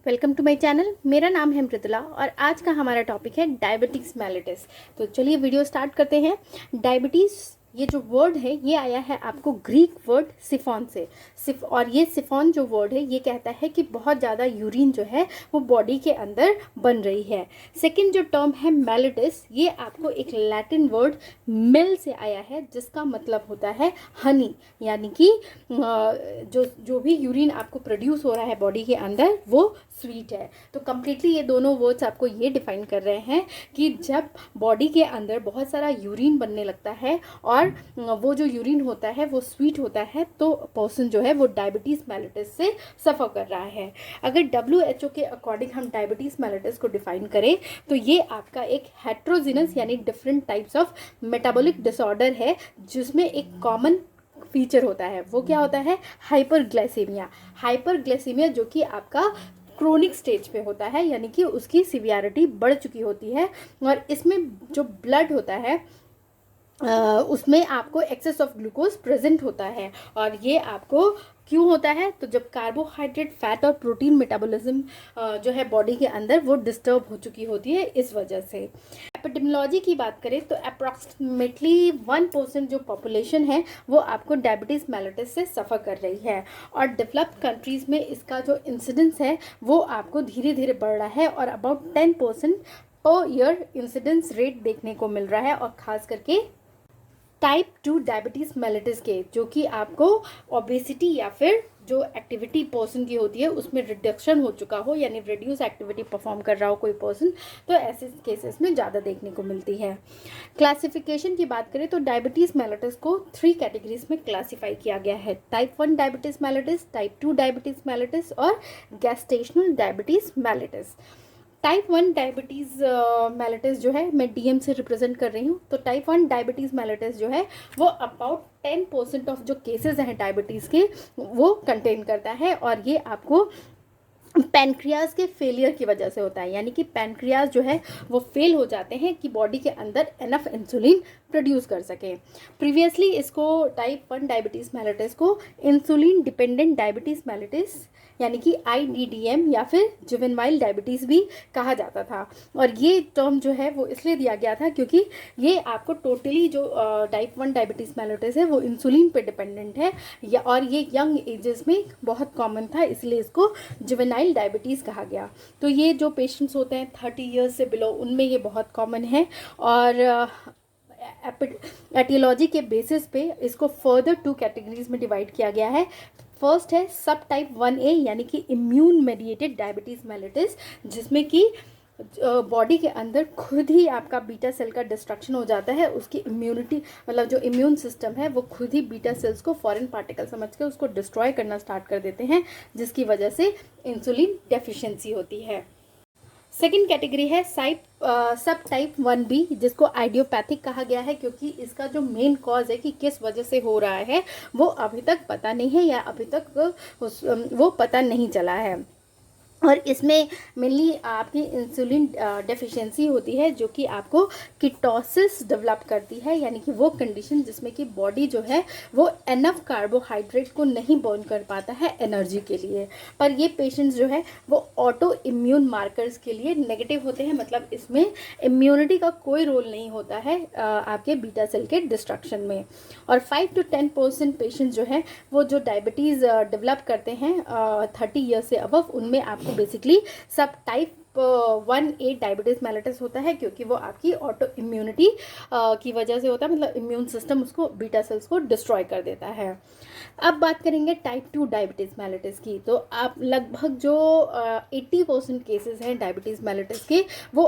Welcome to my channel. मेरा नाम है मृदुला और आज का हमारा टॉपिक है डायबिटीज़ मेलिटस। तो चलिए वीडियो स्टार्ट करते हैं। डायबिटीज़ ये जो वर्ड है ये आया है आपको ग्रीक वर्ड सिफॉन से। और ये सिफॉन जो वर्ड है ये कहता है कि बहुत ज़्यादा यूरिन जो है वो बॉडी के अंदर बन रही है। सेकंड जो टर्म है मेलिटस, ये आपको एक लैटिन वर्ड मिल से आया है जिसका मतलब होता है हनी, यानी कि जो जो भी यूरिन आपको प्रोड्यूस हो रहा है बॉडी के अंदर वो स्वीट है। तो कम्प्लीटली ये दोनों वर्ड्स आपको ये डिफाइन कर रहे हैं कि जब बॉडी के अंदर बहुत सारा यूरिन बनने लगता है और वो जो यूरिन होता है वो स्वीट होता है तो पर्सन जो है वो डायबिटीज़ मेलिटस से सफ़र कर रहा है। अगर WHO के अकॉर्डिंग हम डायबिटीज़ मेलिटस को डिफाइन करें तो ये आपका एक हेट्रोजिनस यानी different types of metabolic disorder है जिसमें एक कॉमन फीचर होता है। वो क्या होता है? हाइपरग्लाइसीमिया। हाइपरग्लाइसीमिया जो कि आपका क्रोनिक स्टेज पे होता है, यानी कि उसकी सिवियरिटी बढ़ चुकी होती है और इसमें जो ब्लड होता है उसमें आपको एक्सेस ऑफ ग्लूकोज प्रेजेंट होता है। और ये आपको क्यों होता है? तो जब कार्बोहाइड्रेट, फैट और प्रोटीन मेटाबॉलिज्म जो है बॉडी के अंदर वो डिस्टर्ब हो चुकी होती है इस वजह से। एपिडेमियोलॉजी की बात करें तो अप्रॉक्सीमेटली 1% जो पॉपुलेशन है वो आपको डायबिटीज़ मेलिटस से सफ़र कर रही है और डेवलप्ड कंट्रीज़ में इसका जो इंसिडेंस है वो आपको धीरे धीरे बढ़ रहा है और about 10% per year incidence rate देखने को मिल रहा है। और ख़ास करके टाइप 2 डायबिटीज़ मेलिटस के, जो कि आपको ओबेसिटी या फिर जो एक्टिविटी पर्सन की होती है उसमें रिडक्शन हो चुका हो, यानी रिड्यूस एक्टिविटी परफॉर्म कर रहा हो कोई पर्सन, तो ऐसे केसेस में ज़्यादा देखने को मिलती है। क्लासिफिकेशन की बात करें तो डायबिटीज़ मेलिटस को 3 कैटेगरीज में क्लासीफाई किया गया है: type 1 diabetes mellitus, type 2 diabetes mellitus और gestational diabetes mellitus. Type 1 diabetes mellitus जो है मैं DM से रिप्रेजेंट कर रही हूँ। तो टाइप 1 डायबिटीज़ मेलिटस जो है वो अबाउट 10% ऑफ जो केसेस हैं डायबिटीज़ के वो कंटेन करता है और ये आपको पैनक्रियाज के फेलियर की वजह से होता है, यानी कि पैनक्रियाज जो है वो फेल हो जाते हैं कि बॉडी के अंदर एनफ इंसुलिन प्रोड्यूस कर सकें। प्रीवियसली इसको टाइप 1 डायबिटीज़ मेलिटस को इंसुलिन डिपेंडेंट डायबिटीज़ मेलिटस यानी कि IDDM या फिर जुवेनाइल डायबिटीज़ भी कहा जाता था। और ये टर्म जो है वो इसलिए दिया गया था क्योंकि ये आपको टोटली जो टाइप 1 डायबिटीज़ मेलिटस है वो इंसुलिन पे डिपेंडेंट है या और ये यंग एजेस में बहुत कॉमन था, इसलिए इसको जुवेनाइल डायबिटीज़ कहा गया। तो ये जो पेशेंट्स होते हैं 30 ईयर्स से बिलो उनमें ये बहुत कॉमन है। और एटियोलॉजी के बेसिस पे इसको फर्दर 2 कैटेगरीज में डिवाइड किया गया है। फर्स्ट है सब टाइप 1A यानी कि इम्यून मेडिएटेड डायबिटीज़ मेलिटस, जिसमें कि बॉडी के अंदर खुद ही आपका बीटा सेल का डिस्ट्रक्शन हो जाता है। उसकी इम्यूनिटी मतलब जो इम्यून सिस्टम है वो खुद ही बीटा सेल्स को फॉरेन पार्टिकल समझ के उसको डिस्ट्रॉय करना स्टार्ट कर देते हैं, जिसकी वजह से इंसुलिन डेफिशिएंसी होती है। सेकेंड कैटेगरी है सब टाइप 1B, जिसको आइडियोपैथिक कहा गया है क्योंकि इसका जो मेन कॉज है कि किस वजह से हो रहा है वो अभी तक पता नहीं है या अभी तक वो पता नहीं चला है। और इसमें मेनली आपकी इंसुलिन डेफिशिएंसी होती है जो कि आपको कीटोसिस डेवलप करती है, यानी कि वो कंडीशन जिसमें कि बॉडी जो है वो एनफ कार्बोहाइड्रेट को नहीं बर्न कर पाता है एनर्जी के लिए। पर ये पेशेंट्स जो है वो ऑटो इम्यून मार्कर्स के लिए नेगेटिव होते हैं, मतलब इसमें इम्यूनिटी का कोई रोल नहीं होता है आपके बीटा सेल के डिस्ट्रक्शन में। और 5 to 10% पेशेंट्स जो है वो जो डायबिटीज़ डेवलप करते हैं 30 ईयर्स से अबव, उनमें आपको बेसिकली सब टाइप 1A डायबिटीज़ मेलिटस होता है क्योंकि वो आपकी ऑटो इम्यूनिटी की वजह से होता है, मतलब इम्यून सिस्टम उसको बीटा सेल्स को डिस्ट्रॉय कर देता है। अब बात करेंगे टाइप 2 डायबिटीज़ मेलिटस की। तो आप लगभग जो 80% केसेस हैं डायबिटीज़ मेलिटस के वो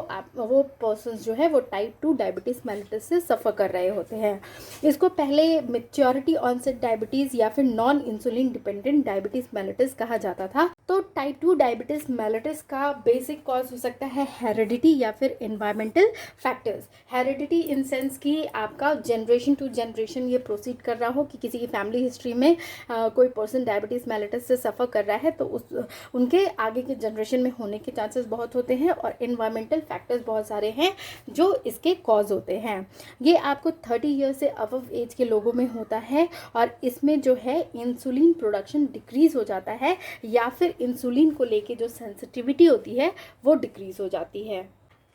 पर्सन्स जो है वो टाइप 2 डायबिटीज़ मेलिटस से सफ़र कर रहे होते हैं। इसको पहले मैच्योरिटी ऑनसेट डायबिटीज़ या फिर non insulin dependent diabetes mellitus कहा जाता था। तो टाइप 2 डायबिटीज़ मेलिटस का बेसिक कॉज कॉज हो सकता है हेरिडिटी या फिर environmental factors. Heredity in sense कि आपका जनरेशन टू जनरेशन ये प्रोसीड कर रहा हो कि किसी की फैमिली हिस्ट्री में कोई पर्सन डायबिटीज़ मेलिटस से सफ़र कर रहा है तो उनके आगे के जनरेशन में होने के चांसेस बहुत होते हैं। और एनवायरमेंटल फैक्टर्स बहुत सारे हैं जो इसके कॉज होते हैं। ये आपको 30 ईयर से अबव एज के लोगों में होता है और इसमें जो है इंसुलिन प्रोडक्शन डिक्रीज़ हो जाता है या फिर इंसुलिन को लेके जो सेंसिटिविटी होती है वो डिक्रीज़ हो जाती है।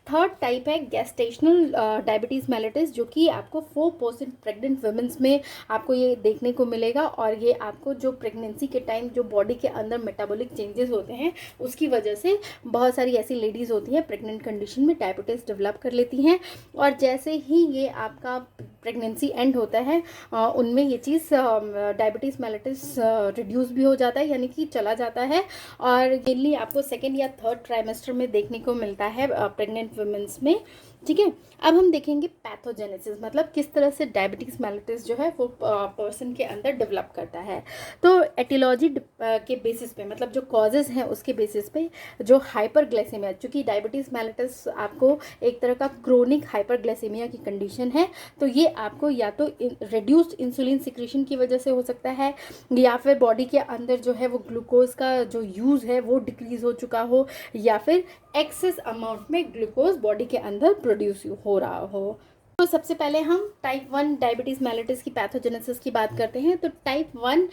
थर्ड टाइप है गेस्टेशनल डायबिटीज़ मेलिटस, जो कि आपको 4% प्रेग्नेंट वुमेन्स में आपको ये देखने को मिलेगा। और ये आपको जो प्रेगनेंसी के टाइम जो बॉडी के अंदर मेटाबॉलिक चेंजेस होते हैं उसकी वजह से बहुत सारी ऐसी लेडीज़ होती हैं प्रेग्नेंट कंडीशन में डायबिटीज़ डेवलप कर लेती हैं। और जैसे ही ये आपका प्रेगनेंसी एंड होता है उनमें ये चीज़ डायबिटीज़ मेलिटस रिड्यूस भी हो जाता है, यानी कि चला जाता है। और मेनली आपको सेकेंड या थर्ड ट्राइमेस्टर में देखने को मिलता है प्रेग्नेंट वुमेन्स में। ठीक है, अब हम देखेंगे पैथोजेनेसिस, मतलब किस तरह से डायबिटीज़ मेलिटस जो है वो पर्सन के अंदर डेवलप करता है। तो एटियोलॉजी के बेसिस पे, मतलब जो कॉजेज़ हैं उसके बेसिस पे, जो हाइपरग्लाइसेमिया, चूँकि डायबिटीज़ मेलिटस आपको एक तरह का क्रोनिक हाइपरग्लाइसेमिया की कंडीशन है, तो ये आपको या तो रिड्यूस्ड इंसुलिन सिक्रीशन की वजह से हो सकता है या फिर बॉडी के अंदर जो है वो ग्लूकोज का जो यूज़ है वो डिक्रीज़ हो चुका हो या फिर एक्सेस अमाउंट में ग्लूकोज बॉडी के अंदर प्रोड्यूस हो रहा हो। तो सबसे पहले हम टाइप 1 डायबिटीज़ मेलिटस की पैथोजेनेसिस की बात करते हैं। तो टाइप 1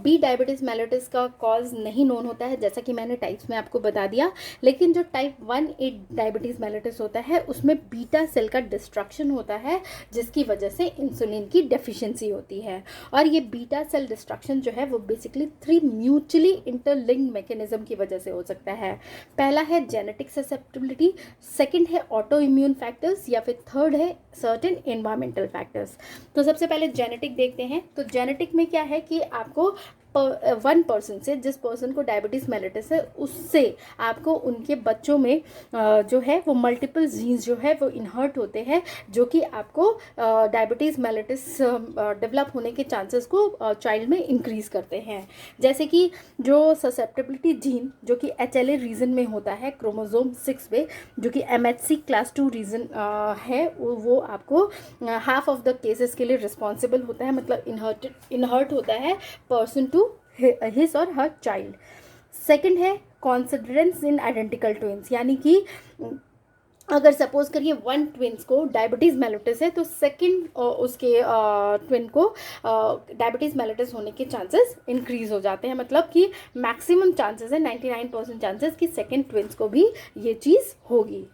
बी डायबिटीज़ मेलिटस का कॉज नहीं नोन होता है, जैसा कि मैंने टाइप्स में आपको बता दिया। लेकिन जो टाइप 1A डायबिटीज़ मेलिटस होता है उसमें बीटा सेल का डिस्ट्रक्शन होता है, जिसकी वजह से इंसुलिन की डेफिशिएंसी होती है। और ये बीटा सेल डिस्ट्रक्शन जो है वो बेसिकली 3 म्यूचुअली इंटरलिंक्ड मैकेनिज्म की वजह से हो सकता है। पहला है जेनेटिक ससेप्टिबिलिटी, सेकेंड है ऑटो इम्यून फैक्टर्स, या फिर थर्ड है सर्टेन एनवायरमेंटल फैक्टर्स। तो सबसे पहले जेनेटिक देखते हैं। तो जेनेटिक में क्या है कि आपको वन पर्सन से, जिस पर्सन को डायबिटीज़ मेलिटस है उससे आपको उनके बच्चों में जो है वो मल्टीपल जीन्स जो है वो इनहर्ट होते हैं, जो कि आपको डायबिटीज़ मेलिटस डेवलप होने के चांसेस को चाइल्ड में इंक्रीज़ करते हैं। जैसे कि जो ससेप्टिबिलिटी जीन जो कि HLA रीजन में होता है क्रोमोसोम 6 पे, जो कि MHC क्लास 2 रीजन है, वो आपको हाफ ऑफ द केसेस के लिए रिस्पॉन्सिबल होता है, मतलब इनहर्ट होता है पर्सन टू हिज और हर चाइल्ड। सेकंड है कॉन्सिडरेंस इन आइडेंटिकल ट्विंस, यानी कि अगर सपोज करिए 1 ट्विंस को डायबिटीज़ मेलिटस है तो सेकंड उसके ट्विन को डायबिटीज़ मेलिटस होने के चांसेस इंक्रीज हो जाते हैं। मतलब कि मैक्सिमम चांसेस है 99% चांसेस कि सेकंड ट्विंस को भी ये चीज़ होगी।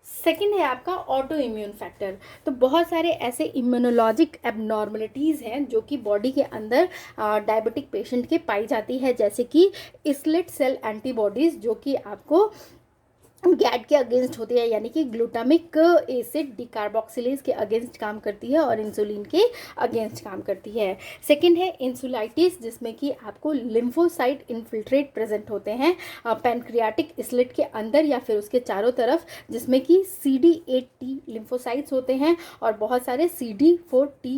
सेकेंड है आपका ऑटो इम्यून फैक्टर। तो बहुत सारे ऐसे इम्यूनोलॉजिक एबनॉर्मलिटीज़ हैं जो कि बॉडी के अंदर डायबिटिक पेशेंट के पाई जाती है, जैसे कि इसलेट सेल एंटीबॉडीज़, जो कि आपको गैट के अगेंस्ट होती है, यानी कि ग्लूटामिक एसिड डिकार्बोक्सिलेज के अगेंस्ट काम करती है और इंसुलिन के अगेंस्ट काम करती है। सेकंड है इंसुलाइटिस, जिसमें कि आपको लिम्फोसाइट इन्फिल्ट्रेट प्रेजेंट होते हैं पैनक्रियाटिक इसलेट के अंदर या फिर उसके चारों तरफ, जिसमें कि CD8T लिम्फोसाइट्स होते हैं और बहुत सारे CD4T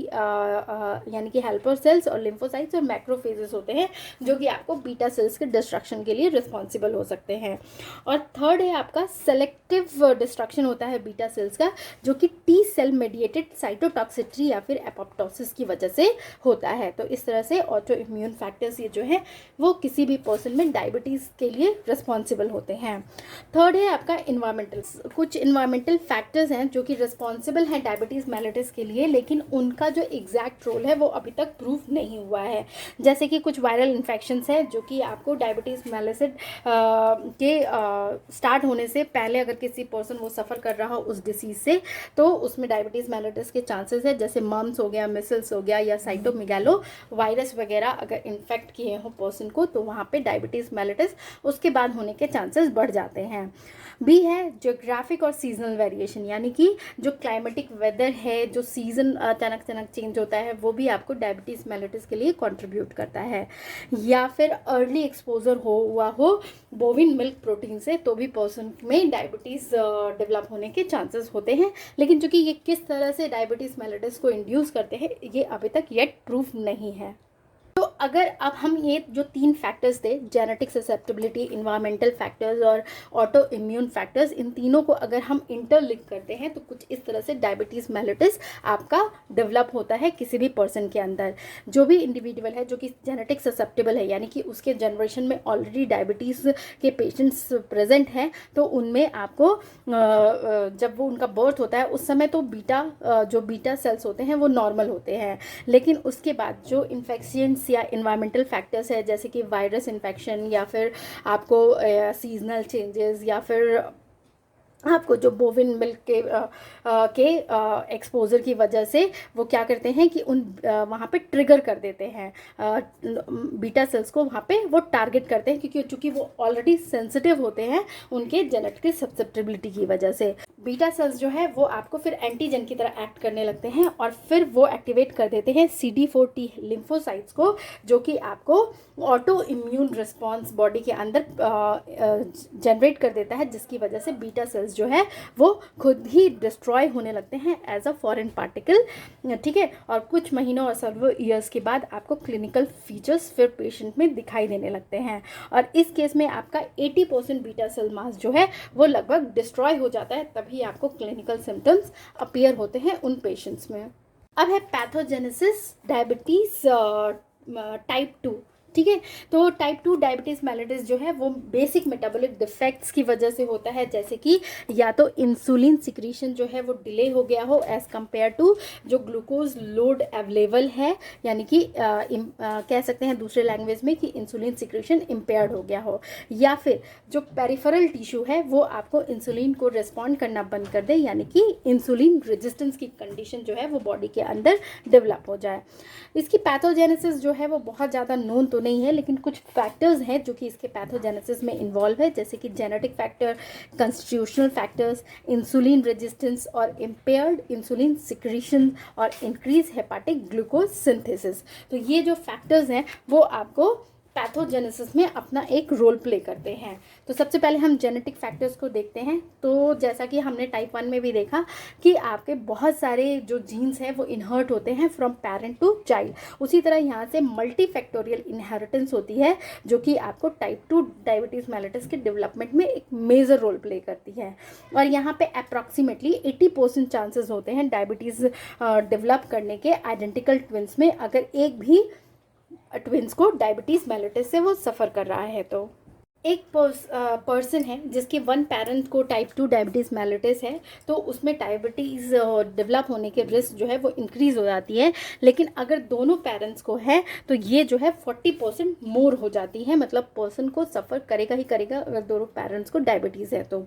यानी कि हेल्पर सेल्स और लिम्फोसाइट्स और मैक्रोफेजेस होते हैं, जो कि आपको बीटा सेल्स के डिस्ट्रक्शन के लिए रिस्पॉन्सिबल हो सकते हैं। और थर्ड है आपका सेलेक्टिव डिस्ट्रक्शन होता है बीटा सेल्स का, जो कि T सेल मेडिएटेड साइटोटॉक्सिसिटी या फिर एपोप्टोसिस की वजह से होता है। तो इस तरह से ऑटो इम्यून फैक्टर्स ये जो है वो किसी भी पर्सन में डायबिटीज़ के लिए रिस्पॉन्सिबल होते हैं। थर्ड है आपका इन्वायरमेंटल। कुछ इन्वायरमेंटल फैक्टर्स हैं जो कि रिस्पॉन्सिबल हैं डायबिटीज़ मेलिटस के लिए, लेकिन उनका जो एग्जैक्ट रोल है वो अभी तक प्रूफ नहीं हुआ है। जैसे कि कुछ वायरल इन्फेक्शंस हैं जो कि आपको डायबिटीज़ मेलिटस के स्टार्ट होने से पहले अगर किसी पर्सन वो सफ़र कर रहा हो उस डिसीज़ से, तो उसमें डायबिटीज़ मेलिटस के चांसेस है। जैसे मम्स हो गया, मिसल्स हो गया या साइटोमेगालो वायरस वगैरह अगर इन्फेक्ट किए हो पर्सन को, तो वहाँ पे डायबिटीज़ मेलिटस उसके बाद होने के चांसेस बढ़ जाते हैं। भी है ज्योग्राफिक और सीजनल वेरिएशन, यानी कि जो क्लाइमेटिक वेदर है, जो सीज़न अचानक चेंज होता है, वो भी आपको डायबिटीज़ मेलिटस के लिए कंट्रीब्यूट करता है। या फिर अर्ली एक्सपोजर हुआ हो बोविन मिल्क प्रोटीन से, तो भी पर्सन में डायबिटीज़ डेवलप होने के चांसेस होते हैं। लेकिन चूँकि ये किस तरह से डायबिटीज़ मेलिटस को इंड्यूस करते हैं ये अभी तक येट प्रूफ नहीं है। तो अगर अब हम ये जो 3 फैक्टर्स थे, जेनेटिक ससेप्टेबिलिटी, इन्वायरमेंटल फैक्टर्स और ऑटो इम्यून फैक्टर्स, इन तीनों को अगर हम इंटरलिंक करते हैं तो कुछ इस तरह से डायबिटीज़ मेलिटस आपका डेवलप होता है किसी भी पर्सन के अंदर। जो भी इंडिविजुअल है जो कि जेनेटिक ससेप्टेबल है, यानी कि उसके जनरेशन में ऑलरेडी डायबिटीज़ के पेशेंट्स प्रेजेंट हैं, तो उनमें आपको जब वो उनका बर्थ होता है उस समय तो जो बीटा सेल्स होते हैं वो नॉर्मल होते हैं, लेकिन उसके बाद जो इन्फेक्शंस या इन्वायरमेंटल फैक्टर्स है, जैसे कि वायरस इन्फेक्शन या फिर आपको सीजनल चेंजेस या फिर आपको जो बोविन मिल्क के एक्सपोजर की वजह से वो क्या करते हैं कि उन वहाँ पे ट्रिगर कर देते हैं, बीटा सेल्स को वहाँ पे वो टारगेट करते हैं, क्योंकि चूँकि वो ऑलरेडी सेंसिटिव होते हैं उनके जेनेटिक ससेप्टेबिलिटी की वजह से। बीटा सेल्स जो है वो आपको फिर एंटीजन की तरह एक्ट करने लगते हैं और फिर वो एक्टिवेट कर देते हैं CD4T लिम्फोसाइट्स को, जो कि आपको ऑटो इम्यून रिस्पॉन्स बॉडी के अंदर जनरेट कर देता है, जिसकी वजह से बीटा सेल्स जो है वो खुद ही डिस्ट्रॉय होने लगते हैं एज अ फॉरेन पार्टिकल, ठीक है। और कुछ महीनों और सर्वो ईयर्स के बाद आपको क्लिनिकल फीचर्स फिर पेशेंट में दिखाई देने लगते हैं, और इस केस में आपका 80% बीटा सेल मास जो है वो लगभग डिस्ट्रॉय हो जाता है, तभी आपको क्लिनिकल सिम्टम्स अपीयर होते हैं उन पेशेंट्स में। अब है पैथोजेनेसिस डायबिटीज़ टाइप 2, ठीक है। तो टाइप 2 डायबिटीज़ मेलिटस जो है वो बेसिक मेटाबॉलिक डिफेक्ट्स की वजह से होता है, जैसे कि या तो इंसुलिन सिक्रीशन जो है वो डिले हो गया हो एज़ कम्पेयर टू जो ग्लूकोज लोड अवेलेबल है, यानी कि कह सकते हैं दूसरे लैंग्वेज में कि इंसुलिन सिक्रीशन इम्पेयर्ड हो गया हो, या फिर जो पेरिफेरल टिश्यू है वो आपको इंसुलिन को रिस्पॉन्ड करना बंद कर दे, यानी कि इंसुलिन रेजिस्टेंस की कंडीशन जो है वो बॉडी के अंदर डेवलप हो जाए। इसकी पैथोजेनेसिस जो है वो बहुत ज़्यादा नोन तो नहीं है, लेकिन कुछ फैक्टर्स हैं जो कि इसके पैथोजेनेसिस में इन्वॉल्व है, जैसे कि genetic factor, constitutional factors, insulin resistance और इम्पेयर्ड इंसुलिन सिक्रीशन और इंक्रीज हेपाटिक ग्लूकोज सिंथेसिस। तो ये जो फैक्टर्स हैं वो आपको पैथोजेनेसिस में अपना एक रोल प्ले करते हैं। तो सबसे पहले हम जेनेटिक फैक्टर्स को देखते हैं। तो जैसा कि हमने टाइप 1 में भी देखा कि आपके बहुत सारे जो जीन्स हैं वो इनहर्ट होते हैं फ्रॉम पेरेंट टू चाइल्ड, उसी तरह यहाँ से मल्टीफैक्टोरियल इनहेरिटेंस होती है, जो कि आपको टाइप 2 डायबिटीज़ मेलिटस के डेवलपमेंट में एक मेजर रोल प्ले करती है। और यहाँ पे अप्रॉक्सीमेटली 80% चांसेस होते हैं डायबिटीज़ डेवलप करने के आइडेंटिकल ट्विंस में, अगर एक भी ट्विंस को डायबिटीज़ मेलिटस से वो सफ़र कर रहा है। तो एक पर्सन है जिसके वन पेरेंट को टाइप 2 डायबिटीज़ मेलिटस है, तो उसमें डायबिटीज़ डेवलप होने के रिस्क जो है वो इंक्रीज़ हो जाती है, लेकिन अगर दोनों पेरेंट्स को है तो ये जो है 40% मोर हो जाती है, मतलब पर्सन को सफ़र करेगा ही करेगा अगर दोनों पेरेंट्स को डायबिटीज़ है तो।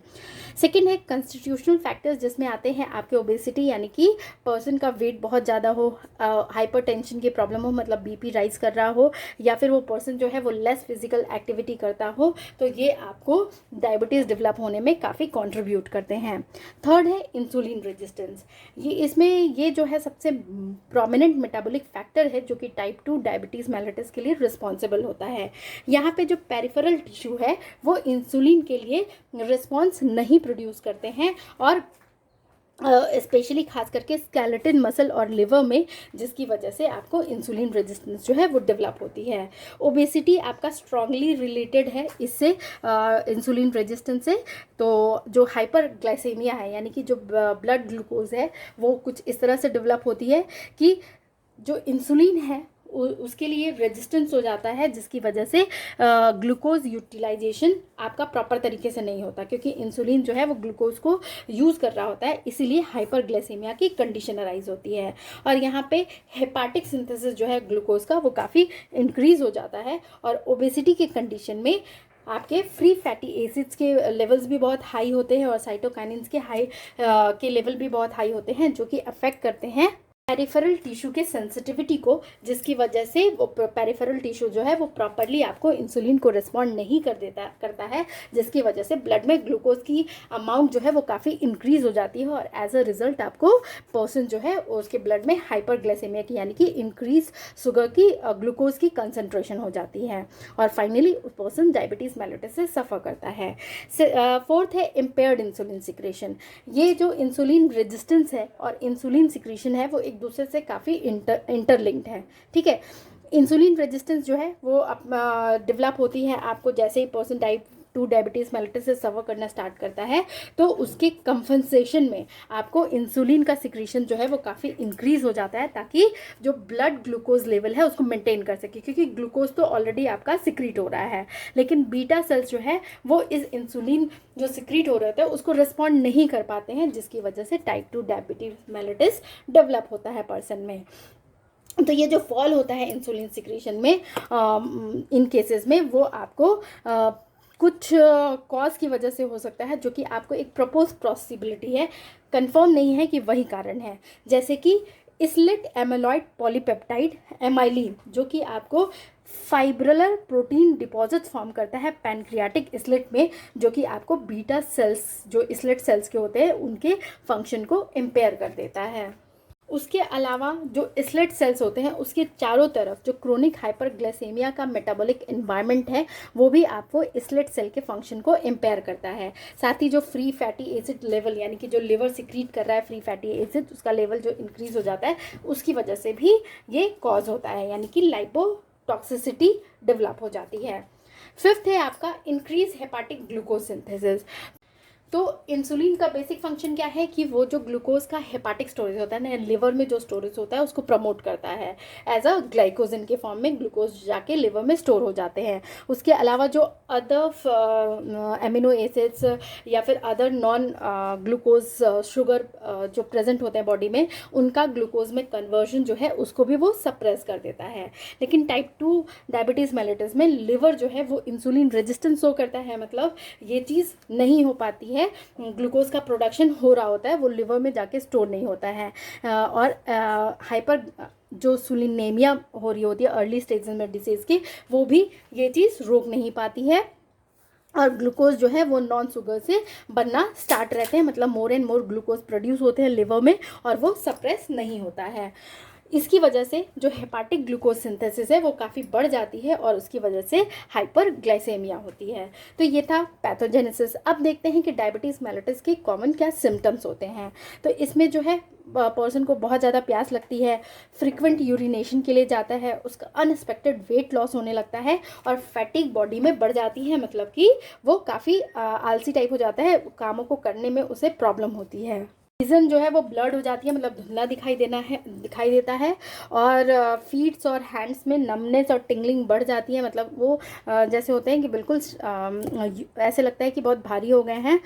सेकेंड है कॉन्स्टिट्यूशनल फैक्टर्स, जिसमें आते हैं आपके ओबेसिटी, यानी कि पर्सन का वेट बहुत ज़्यादा हो, हाइपरटेंशन की प्रॉब्लम हो, मतलब BP राइज कर रहा हो, या फिर वो पर्सन जो है वो लेस फिजिकल एक्टिविटी करता हो, तो ये आपको डायबिटीज़ डेवलप होने में काफ़ी कंट्रीब्यूट करते हैं। थर्ड है इंसुलिन रेजिस्टेंस, ये जो है सबसे प्रोमिनेंट मेटाबॉलिक फैक्टर है जो कि टाइप 2 डायबिटीज़ मेलिटस के लिए रिस्पॉन्सिबल होता है। यहाँ पे जो पेरिफेरल टिश्यू है वो इंसुलिन के लिए रिस्पॉन्स नहीं प्रोड्यूस करते हैं, और स्पेशली खास करके स्केलेटन मसल और लिवर में, जिसकी वजह से आपको इंसुलिन रेजिस्टेंस जो है वो डेवलप होती है। ओबेसिटी आपका स्ट्रांगली रिलेटेड है इससे, इंसुलिन रेजिस्टेंस से। तो जो हाइपरग्लाइसेमिया है, यानी कि जो ब्लड ग्लूकोज है वो कुछ इस तरह से डेवलप होती है कि जो इंसुलिन है उसके लिए रेजिस्टेंस हो जाता है, जिसकी वजह से ग्लूकोज यूटिलाइजेशन आपका प्रॉपर तरीके से नहीं होता, क्योंकि इंसुलिन जो है वो ग्लूकोज को यूज़ कर रहा होता है, इसीलिए हाइपरग्लाइसेमिया की कंडीशन अराइज होती है। और यहाँ पे हेपाटिक सिंथेसिस जो है ग्लूकोज का वो काफ़ी इंक्रीज हो जाता है, और ओबेसिटी के कंडीशन में आपके फ्री फैटी एसिड्स के लेवल्स भी बहुत हाई होते हैं, और साइटोकाइनिन्स के लेवल भी बहुत हाई होते हैं, जो कि अफेक्ट करते हैं पेरिफेरल टिश्यू के सेंसिटिविटी को, जिसकी वजह से वो पेरिफेरल टिश्यू जो है वो प्रॉपरली आपको इंसुलिन को रिस्पॉन्ड नहीं करता है, जिसकी वजह से ब्लड में ग्लूकोज की अमाउंट जो है वो काफ़ी इंक्रीज हो जाती है, और एज अ रिजल्ट आपको पर्सन जो है उसके ब्लड में हाइपरग्लाइसेमिया की, यानी कि इंक्रीज शुगर की, ग्लूकोज की कंसनट्रेशन हो जाती है, और फाइनली पर्सन डायबिटीज़ मेलिटस से सफ़र करता है। फोर्थ है इम्पेयर्ड इंसुलिन सिक्रेशन। ये जो इंसुलिन रेजिस्टेंस है और इंसुलिन सिक्रेशन है वो एक दूसरे से काफ़ी इंटरलिंक्ड है, ठीक है। इंसुलिन रेजिस्टेंस जो है वो डेवलप होती है आपको जैसे ही पर्सन टाइप 2 डायबिटीज़ मेलिटस से सफ़र करना स्टार्ट करता है, तो उसके कंपनसेशन में आपको इंसुलिन का सिक्रीशन जो है वो काफ़ी इंक्रीज़ हो जाता है, ताकि जो ब्लड ग्लूकोज लेवल है उसको मेंटेन कर सके, क्योंकि ग्लूकोज तो ऑलरेडी आपका सिक्रीट हो रहा है, लेकिन बीटा सेल्स जो है वो इस इंसुलिन जो सिक्रीट हो रहे थे उसको रिस्पॉन्ड नहीं कर पाते हैं, जिसकी वजह से टाइप 2 डायबिटीज़ मेलिटस डेवलप होता है पर्सन में। तो ये जो फॉल होता है इंसुलिन सिक्रीशन में इन केसेस में वो आपको कुछ कॉज की वजह से हो सकता है, जो कि आपको एक प्रपोज पॉसिबिलिटी है, कंफर्म नहीं है कि वही कारण है, जैसे कि इसलेट एमाइलॉइड पॉलीपेप्टाइड एमाइलिन, जो कि आपको फाइब्रिलर प्रोटीन डिपॉजिट्स फॉर्म करता है पैनक्रियाटिक इसलेट में, जो कि आपको बीटा सेल्स जो इसलेट सेल्स के होते हैं उनके फंक्शन को इम्पेयर कर देता है। उसके अलावा जो इसलेट सेल्स होते हैं उसके चारों तरफ जो क्रोनिक हाइपरग्लाइसेमिया का मेटाबॉलिक एनवायरनमेंट है वो भी आपको इसलेट सेल के फंक्शन को इम्पेयर करता है। साथ ही जो फ्री फैटी एसिड लेवल, यानी कि जो लिवर सिक्रीट कर रहा है फ्री फैटी एसिड, उसका लेवल जो इंक्रीज हो जाता है उसकी वजह से भी ये कॉज होता है, यानी कि लाइपोटॉक्सिसिटी डेवलप हो जाती है। फिफ्थ है आपका इंक्रीज हेपाटिक ग्लूकोज सिंथेसिस। तो इंसुलिन का बेसिक फंक्शन क्या है कि वो जो ग्लूकोज का हेपाटिक स्टोरेज होता है ना, लिवर में जो स्टोरेज होता है उसको प्रमोट करता है एज अ ग्लाइकोजन के फॉर्म में, ग्लूकोज जाके लिवर में स्टोर हो जाते हैं। उसके अलावा जो अदर एमिनो एसिड्स या फिर अदर नॉन ग्लूकोज शुगर जो प्रेजेंट होते हैं बॉडी में, उनका ग्लूकोज में कन्वर्जन जो है उसको भी वो सप्रेस कर देता है। लेकिन टाइप 2 डायबिटीज़ मेलिटस में लिवर जो है वो इंसुलिन रेजिस्टेंस शो करता है, मतलब ये चीज़ नहीं हो पाती है, ग्लूकोज का प्रोडक्शन हो रहा होता है वो लिवर में जाके स्टोर नहीं होता है, और हाइपर जो सुलिनेमिया हो रही होती है अर्ली स्टेज में डिसीज़ की, वो भी ये चीज़ रोक नहीं पाती है, और ग्लूकोज जो है वो नॉन शुगर से बनना स्टार्ट रहते हैं, मतलब more and more glucose produce होते हैं लिवर में और वो सप्रेस नहीं होता है। इसकी वजह से जो हेपाटिक ग्लूकोज सिंथेसिस है वो काफ़ी बढ़ जाती है और उसकी वजह से हाइपरग्लाइसेमिया होती है। तो ये था पैथोजेनेसिस। अब देखते हैं कि डायबिटीज़ मेलिटस के कॉमन क्या सिम्टम्स होते हैं। तो इसमें जो है पर्सन को बहुत ज़्यादा प्यास लगती है, फ्रिक्वेंट यूरिनेशन के लिए जाता है, उसका अनएक्सपेक्टेड वेट लॉस होने लगता है और फैटिक बॉडी में बढ़ जाती है, मतलब कि वो काफ़ी आलसी टाइप हो जाता है, कामों को करने में उसे प्रॉब्लम होती है। विजन जो है वो ब्लर्ड हो जाती है, मतलब धुंधला दिखाई देता है, और फीट्स और हैंड्स में नमनेस और टिंगलिंग बढ़ जाती है, मतलब वो जैसे होते हैं कि बिल्कुल ऐसे लगता है कि बहुत भारी हो गए हैं।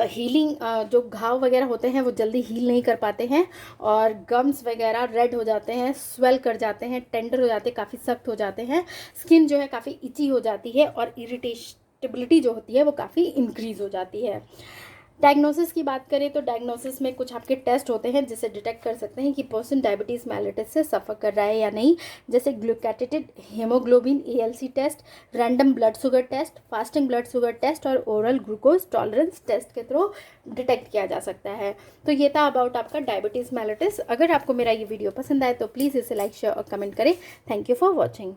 हीलिंग जो घाव वगैरह होते हैं वो जल्दी हील नहीं कर पाते हैं, और गम्स वगैरह रेड हो जाते हैं, स्वेल कर जाते हैं, टेंडर हो जाते हैं, काफ़ी सख्त हो जाते हैं, स्किन जो है काफ़ी इची हो जाती है, और इरिटेबिलिटी जो होती है वो काफ़ी इंक्रीज़ हो जाती है। डायग्नोसिस की बात करें तो डायग्नोसिस में कुछ आपके टेस्ट होते हैं जिससे डिटेक्ट कर सकते हैं कि पर्सन डायबिटीज़ मेलिटस से सफ़र कर रहा है या नहीं, जैसे glycated haemoglobin ALC test, random blood sugar test, fasting blood sugar test और ओरल ग्लूकोज टॉलरेंस टेस्ट के थ्रू डिटेक्ट किया जा सकता है। तो ये था अबाउट आपका डायबिटीज़ मेलिटस। अगर आपको मेरा ये वीडियो पसंद आए तो प्लीज़ इसे लाइक शेयर और कमेंट करें। Thank you for watching.